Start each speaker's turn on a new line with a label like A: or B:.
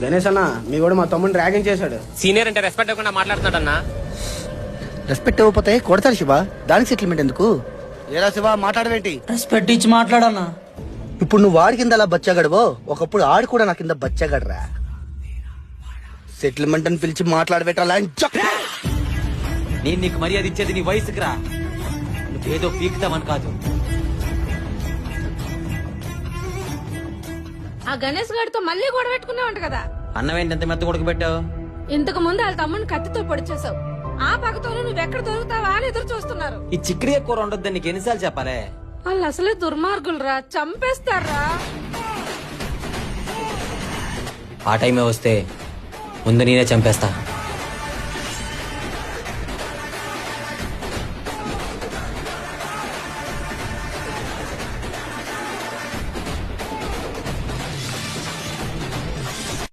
A: గణేష్ అన్న మీ కూడా మా తమ్ముడిని ర్యాగింగ్ చేశాడు.
B: సీనియర్ అంటే రెస్పెక్ట్ ఇవ్వకుండా మాట్లాడుతున్నాడు అన్నా.
C: రెస్పెక్ట్ ఇవ్వకపోతే కొడతారు శివ, దానికి సెటిల్మెంట్ ఎందుకు? ఏరా శివ మాట్లాడవేంటి?
D: రెస్పెక్ట్ ఇచ్చి మాట్లాడన్నా.
C: ఇప్పుడు నువ్వు వాడి కింద అలా బచ్చాగడవో ఒకప్పుడు ఆడు కూడా నా కింద బచ్చాగడరా. సెటిల్మెంట్ అని పిలిచి మాట్లాడబెట్టాలా?
E: నేను నీకు మర్యాద ఇచ్చేది నీ వయసుకు రా, నువ్వేదో పీకుతావని కాదు.
F: ఆ గణేష్ గారితో మళ్ళీ గొడవ పెట్టుకున్నావంట కదా.
E: అన్నం ఏంటి ఎంత మెత్త ఉడకబెట్టావు?
F: ఇంతకు ముందు వాళ్ళ తమ్ముని కత్తితో పొడిచేశావు. ఆ పక్కతోనూ నువ్వెక్కడ దొరుకుతావా అని ఎదురు చూస్తున్నారు.
E: ఈ చిక్కడి కూర ఉండొద్దని నీకు ఎన్నిసార్లు చెప్పాలే?
F: వాళ్ళు అసలే దుర్మార్గులరా, చంపేస్తారా.
E: ఆ టైమే వస్తే ముందు నేనే చంపేస్తా.